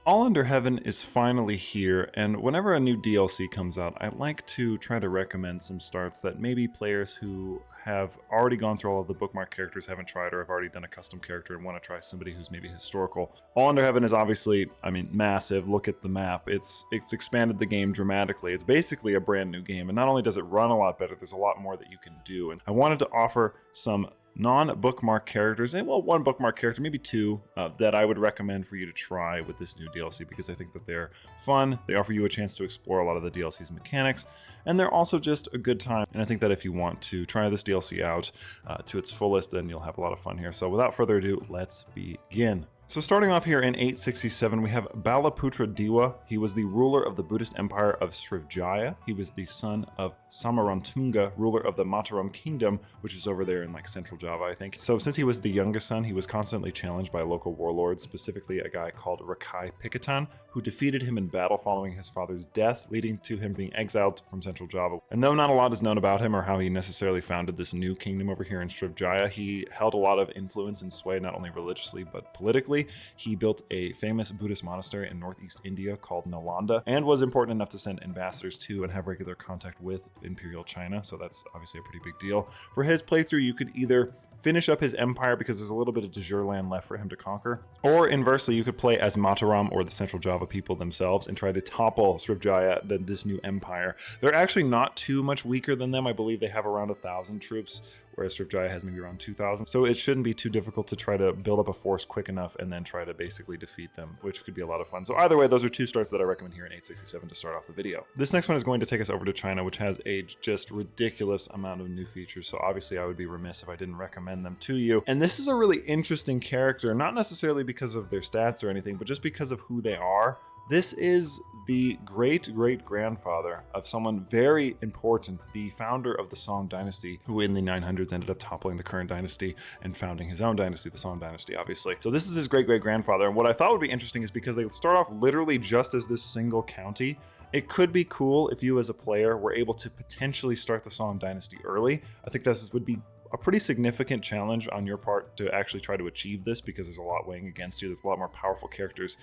All Under Heaven is finally here, and whenever a new DLC comes out, I like to try to recommend some starts that maybe players who have already gone through all of the bookmark characters haven't tried, or have already done a custom character and want to try somebody who's maybe historical. All Under Heaven is obviously, massive. Look at the map. It's expanded the game dramatically. It's basically a brand new game, and not only does it run a lot better, there's a lot more that you can do. And I wanted to offer some non-bookmark characters, and well, one bookmark character, maybe two, that I would recommend for you to try with this new DLC, because I think that they're fun, they offer you a chance to explore a lot of the DLC's mechanics, and they're also just a good time. And I think that if you want to try this DLC out to its fullest, then you'll have a lot of fun here. So without further ado, let's begin. So starting off here in 867, we have Balaputra Diwa. He was the ruler of the Buddhist Empire of Srivijaya. He was the son of Samarantunga, ruler of the Mataram Kingdom, which is over there in like central Java, I think. So since he was the youngest son, he was constantly challenged by local warlords, specifically a guy called Rakai Pikatan, who defeated him in battle following his father's death, leading to him being exiled from central Java. And though not a lot is known about him or how he necessarily founded this new kingdom over here in Srivijaya, he held a lot of influence and sway, not only religiously, but politically. He built a famous Buddhist monastery in northeast India called Nalanda, and was important enough to send ambassadors to and have regular contact with Imperial China, so that's obviously a pretty big deal. For his playthrough, you could either finish up his empire because there's a little bit of de jure land left for him to conquer, or inversely, you could play as Mataram or the Central Java people themselves and try to topple Srivijaya, this new empire. They're actually not too much weaker than them. I believe they have around 1,000 troops, whereas Srivijaya has maybe around 2,000. So it shouldn't be too difficult to try to build up a force quick enough and then try to basically defeat them, which could be a lot of fun. So either way, those are two starts that I recommend here in 867 to start off the video. This next one is going to take us over to China, which has a just ridiculous amount of new features. So obviously I would be remiss if I didn't recommend them to you. And this is a really interesting character, not necessarily because of their stats or anything, but just because of who they are. This is the great-great-grandfather of someone very important, the founder of the Song Dynasty, who in the 900s ended up toppling the current dynasty and founding his own dynasty, the Song Dynasty, obviously. So this is his great-great-grandfather, and what I thought would be interesting is because they start off literally just as this single county, it could be cool if you as a player were able to potentially start the Song Dynasty early. I think this would be a pretty significant challenge on your part to actually try to achieve this, because there's a lot weighing against you. There's a lot more powerful characters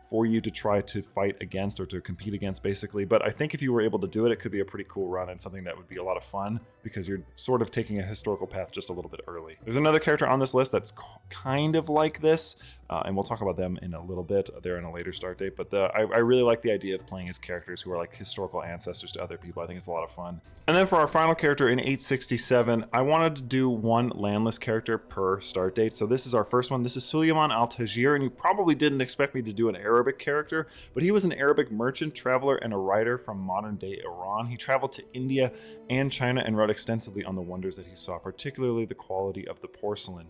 for you to try to fight against or to compete against, basically. But I think if you were able to do it, it could be a pretty cool run and something that would be a lot of fun, because you're sort of taking a historical path just a little bit early. There's another character on this list that's kind of like this, and we'll talk about them in a little bit. They're in a later start date, but I really like the idea of playing as characters who are like historical ancestors to other people. I think it's a lot of fun. And then for our final character in 867, I wanted to do one landless character per start date. So this is our first one. This is Suleiman al-Tajir, and you probably didn't expect me to do an Arabic character, but he was an Arabic merchant, traveler, and a writer from modern-day Iran. He traveled to India and China and wrote extensively on the wonders that he saw, particularly the quality of the porcelain.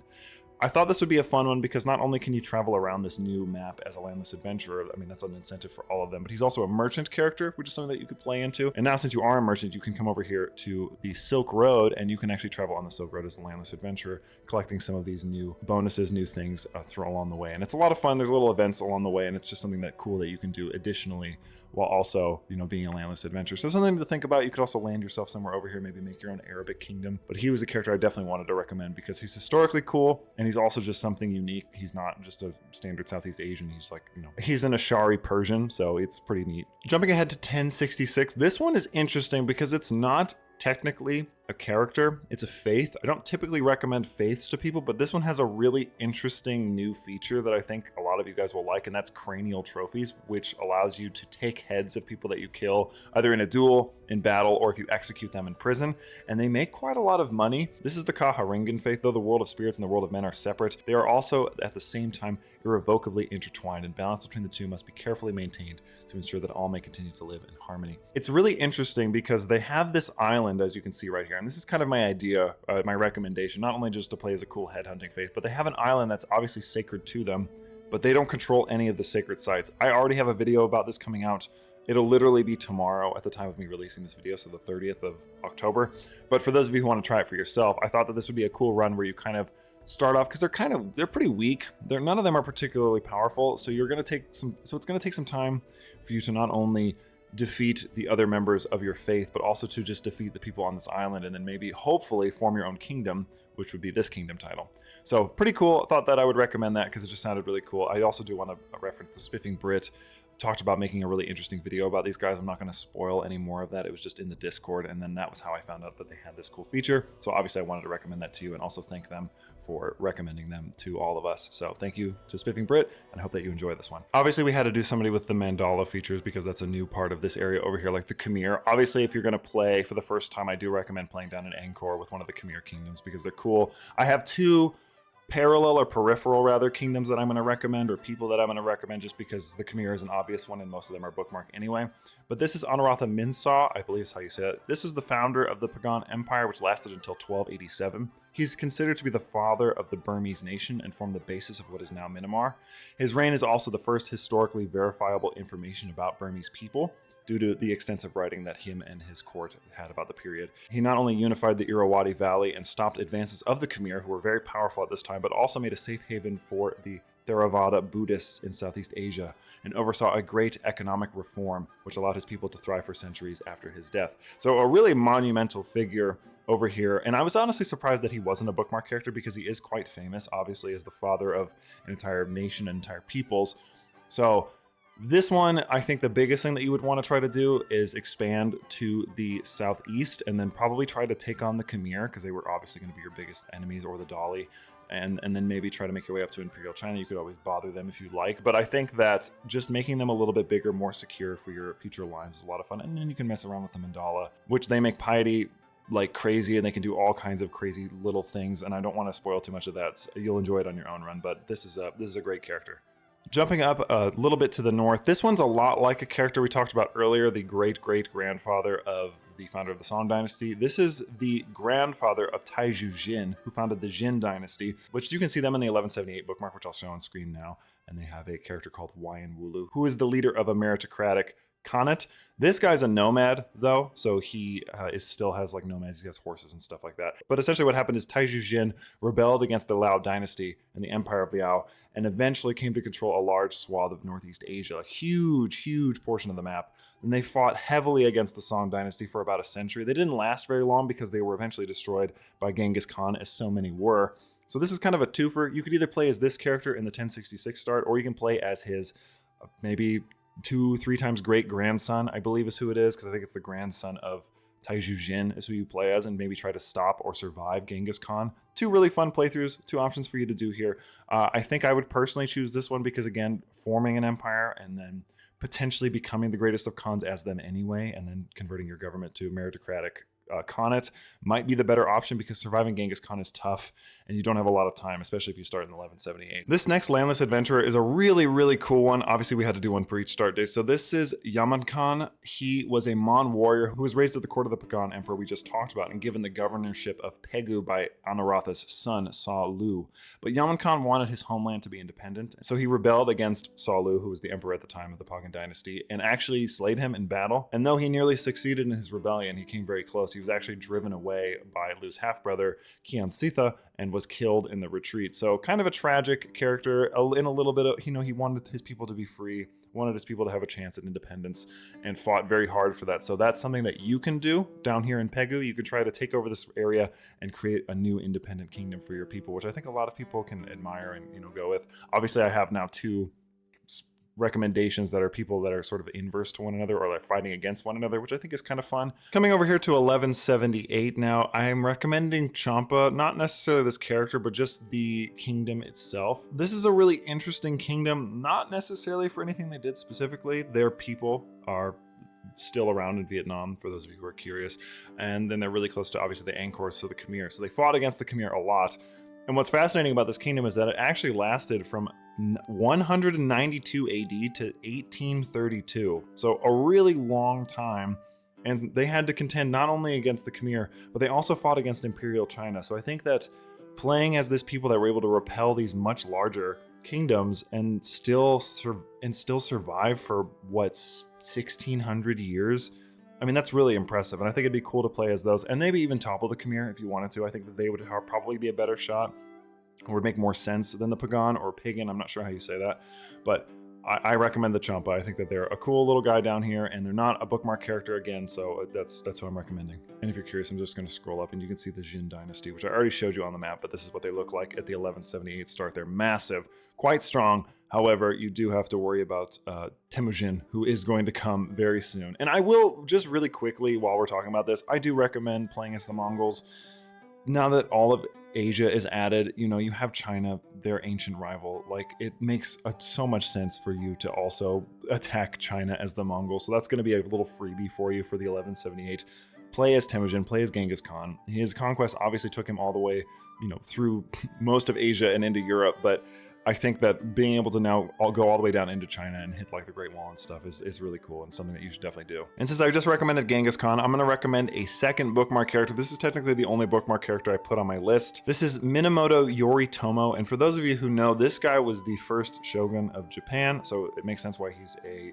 I thought this would be a fun one because not only can you travel around this new map as a landless adventurer, I mean, that's an incentive for all of them, but he's also a merchant character, which is something that you could play into. And now since you are a merchant, you can come over here to the Silk Road, and you can actually travel on the Silk Road as a landless adventurer, collecting some of these new bonuses, new things thrown along the way. And it's a lot of fun. There's little events along the way, and it's just something that cool that you can do additionally while also, you know, being a landless adventurer. So something to think about. You could also land yourself somewhere over here, maybe make your own Arabic kingdom. But he was a character I definitely wanted to recommend because he's historically cool, and he's also just something unique. He's not just a standard Southeast Asian. He's like, you know, he's an Ashari Persian, so it's pretty neat. Jumping ahead to 1066, this one is interesting because it's not technically a character, it's a faith. I don't typically recommend faiths to people, but this one has a really interesting new feature that I think a lot of you guys will like, and that's cranial trophies, which allows you to take heads of people that you kill, either in a duel, in battle, or if you execute them in prison, and they make quite a lot of money. This is the Kaharingan faith. Though the world of spirits and the world of men are separate, they are also at the same time irrevocably intertwined, and balance between the two must be carefully maintained to ensure that all may continue to live in harmony. It's really interesting because they have this island, as you can see right here, and this is kind of my idea, my recommendation, not only just to play as a cool headhunting faith, but they have an island that's obviously sacred to them, but they don't control any of the sacred sites. I already have a video about this coming out. It'll literally be tomorrow at the time of me releasing this video, so the 30th of October. But for those of you who want to try it for yourself, I thought that this would be a cool run where you kind of start off, because they're pretty weak. None of them are particularly powerful, so it's going to take some time for you to not only defeat the other members of your faith, but also to just defeat the people on this island, and then maybe hopefully form your own kingdom, which would be this kingdom title. So pretty cool. I thought that I would recommend that because it just sounded really cool. I also do want to reference the Spiffing Brit talked about making a really interesting video about these guys. I'm not going to spoil any more of that. It was just in the Discord, and then that was how I found out that they had this cool feature. So obviously I wanted to recommend that to you and also thank them for recommending them to all of us. So thank you to Spiffing Brit, and I hope that you enjoy this one. Obviously we had to do somebody with the mandala features because that's a new part of this area over here, like the Khmer. Obviously if you're going to play for the first time, I do recommend playing down in Angkor with one of the Khmer kingdoms because they're cool. I have two parallel or peripheral rather kingdoms that I'm going to recommend, or people that I'm going to recommend, just because the Khmer is an obvious one and most of them are bookmarked anyway. But this is Anuratha Minsaw, I believe is how you say it. This is the founder of the Pagan Empire, which lasted until 1287. He's considered to be the father of the Burmese nation and formed the basis of what is now Myanmar. His reign is also the first historically verifiable information about Burmese people, due to the extensive writing that him and his court had about the period. He not only unified the Irrawaddy Valley and stopped advances of the Khmer, who were very powerful at this time, but also made a safe haven for the Theravada Buddhists in Southeast Asia, and oversaw a great economic reform, which allowed his people to thrive for centuries after his death. So a really monumental figure over here, and I was honestly surprised that he wasn't a bookmark character because he is quite famous, obviously, as the father of an entire nation and entire peoples. So this one, I think the biggest thing that you would want to try to do is expand to the southeast and then probably try to take on the Khmer, because they were obviously going to be your biggest enemies, or the Dali, and then maybe try to make your way up to Imperial China. You could always bother them if you like, but I think that just making them a little bit bigger, more secure for your future lines is a lot of fun, and then you can mess around with the Mandala, which they make piety like crazy, and they can do all kinds of crazy little things, and I don't want to spoil too much of that. So you'll enjoy it on your own run, but this is a great character. Jumping up a little bit to the north, this one's a lot like a character we talked about earlier, the great-great-grandfather of the founder of the Song Dynasty. This is the grandfather of Taizhu Jin, who founded the Jin Dynasty, which you can see them in the 1178 bookmark, which I'll show on screen now. And they have a character called Wayan Wulu, who is the leader of a meritocratic Khanate. This guy's a nomad though, so he still has like nomads, he has horses and stuff like that. But essentially what happened is Taizhu Jin rebelled against the Liao dynasty and the Empire of Liao, and eventually came to control a large swath of Northeast Asia, a huge portion of the map. And they fought heavily against the Song dynasty for about a century. They didn't last very long because they were eventually destroyed by Genghis Khan, as so many were. So this is kind of a twofer. You could either play as this character in the 1066 start, or you can play as his maybe 2-3 times great grandson, I believe is who it is, because I think it's the grandson of Taizhu Jin is who you play as, and maybe try to stop or survive Genghis Khan. Two really fun playthroughs, two options for you to do here. I think I would personally choose this one because, again, forming an empire and then potentially becoming the greatest of Khans as them anyway, and then converting your government to meritocratic Khanate might be the better option, because surviving Genghis Khan is tough and you don't have a lot of time, especially if you start in 1178. This next landless adventurer is a really cool one. Obviously we had to do one for each start day. So this is Yaman Khan. He was a Mon warrior who was raised at the court of the Pagan emperor we just talked about, and given the governorship of Pegu by Anuratha's son Sa Lu. But Yaman Khan wanted his homeland to be independent, so he rebelled against Sa Lu, who was the emperor at the time of the Pagan dynasty, and actually slayed him in battle. And though he nearly succeeded in his rebellion, he came very close. He was actually driven away by Lu's half-brother Kian Sitha and was killed in the retreat. So kind of a tragic character in a little bit of, he wanted his people to be free, wanted his people to have a chance at independence, and fought very hard for that. So that's something that you can do down here in Pegu. You could try to take over this area and create a new independent kingdom for your people, which I think a lot of people can admire and go with. Obviously I have now two recommendations that are people that are sort of inverse to one another, or like fighting against one another, which I think is kind of fun. Coming over here to 1178 now, I am recommending Champa, not necessarily this character, but just the kingdom itself. This is a really interesting kingdom, not necessarily for anything they did specifically. Their people are still around in Vietnam, for those of you who are curious, and then they're really close to obviously the Angkor, so the Khmer. So they fought against the Khmer a lot. And what's fascinating about this kingdom is that it actually lasted from 192 AD to 1832. So a really long time. And they had to contend not only against the Khmer, but they also fought against Imperial China. So I think that playing as this people that were able to repel these much larger kingdoms and still survive for 1600 years, I mean, that's really impressive, and I think it'd be cool to play as those, and maybe even topple the Khmer if you wanted to. I think that they would probably be a better shot, or would make more sense than the Pagan or Pagan. I'm not sure how you say that, but I recommend the Champa. I think that they're a cool little guy down here, and they're not a bookmark character again, so that's what I'm recommending. And if you're curious, I'm just going to scroll up and you can see the Jin Dynasty, which I already showed you on the map, but this is what they look like at the 1178 start. They're massive, quite strong. However, you do have to worry about Temujin, who is going to come very soon. And I will, just really quickly, while we're talking about this, I do recommend playing as the Mongols. Now that all of Asia is added, you know, you have China, their ancient rival. Like, it makes so much sense for you to also attack China as the Mongols. So that's going to be a little freebie for you for the 1178. Play as Temujin, play as Genghis Khan. His conquest obviously took him all the way, you know, through most of Asia and into Europe, but I think that being able to now go all the way down into China and hit like the Great Wall and stuff is really cool and something that you should definitely do. And since I just recommended Genghis Khan, I'm going to recommend a second bookmark character. This is technically the only bookmark character I put on my list. This is Minamoto Yoritomo, and for those of you who know, this guy was the first shogun of Japan, so it makes sense why he's a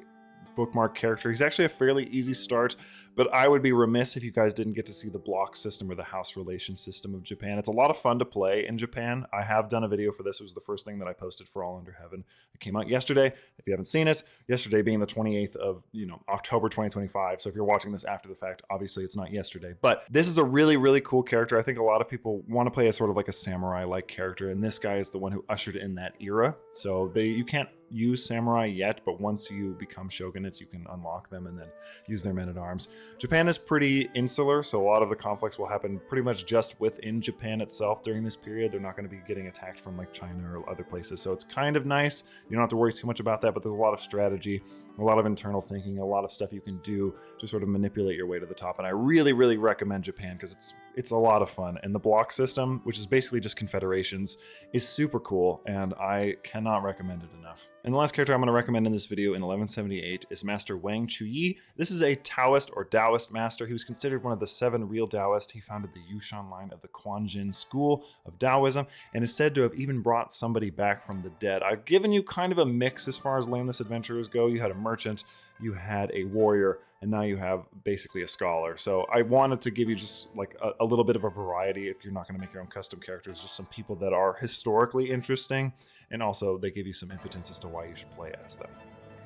bookmark character. He's actually a fairly easy start, but I would be remiss if you guys didn't get to see the block system or the house relation system of Japan. It's a lot of fun to play in Japan. I have done a video for this. It was the first thing that I posted for All Under Heaven. It came out yesterday. If you haven't seen it, yesterday being the 28th of, October 2025. So if you're watching this after the fact, obviously it's not yesterday, but this is a really, really cool character. I think a lot of people want to play as sort of like a samurai-like character, and this guy is the one who ushered in that era. So you can't use samurai yet, but once you become shogunates, you can unlock them and then use their men-at-arms. Japan is pretty insular, so a lot of the conflicts will happen pretty much just within Japan itself during this period. They're not going to be getting attacked from like China or other places, so it's kind of nice. You don't have to worry too much about that, but there's a lot of strategy, a lot of internal thinking, a lot of stuff you can do to sort of manipulate your way to the top. And I really, really recommend Japan because it's a lot of fun. And the block system, which is basically just confederations, is super cool, and I cannot recommend it enough. And the last character I'm going to recommend in this video in 1178 is Master Wang Chuyi. This is a Taoist or Taoist master. He was considered one of the 7 real Taoists. He founded the Yushan line of the Quanjin school of Taoism and is said to have even brought somebody back from the dead. I've given you kind of a mix as far as landless adventurers go. You had a merchant, you had a warrior, and now you have basically a scholar. So I wanted to give you just like a little bit of a variety if you're not going to make your own custom characters, just some people that are historically interesting, and also they give you some impotence as to why you should play as them.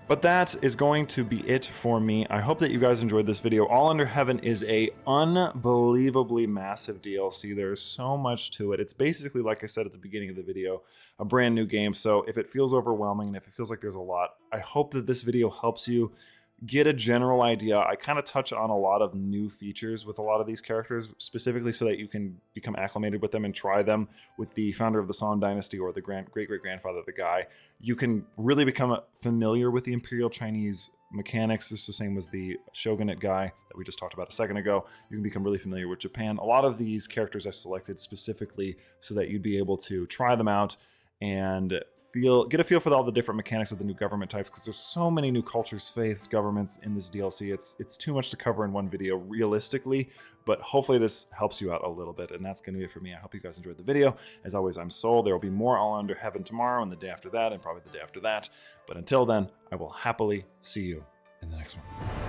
But that is going to be it for me. I hope that you guys enjoyed this video. All Under Heaven is a unbelievably massive DLC. There's so much to it. It's basically, like I said at the beginning of the video, a brand new game. So if it feels overwhelming and if it feels like there's a lot, I hope that this video helps you get a general idea. I kind of touch on a lot of new features with a lot of these characters, specifically so that you can become acclimated with them and try them with the founder of the Song Dynasty or the great-great-grandfather of the guy. You can really become familiar with the Imperial Chinese mechanics. This is the same as the Shogunate guy that we just talked about a second ago. You can become really familiar with Japan. A lot of these characters I selected specifically so that you'd be able to try them out and get a feel for all the different mechanics of the new government types, because there's so many new cultures, faiths, governments in this DLC. It's too much to cover in one video realistically, but hopefully this helps you out a little bit, and that's going to be it for me. I hope you guys enjoyed the video. As always, I'm Soul. There will be more All Under Heaven tomorrow and the day after that and probably the day after that. But until then, I will happily see you in the next one.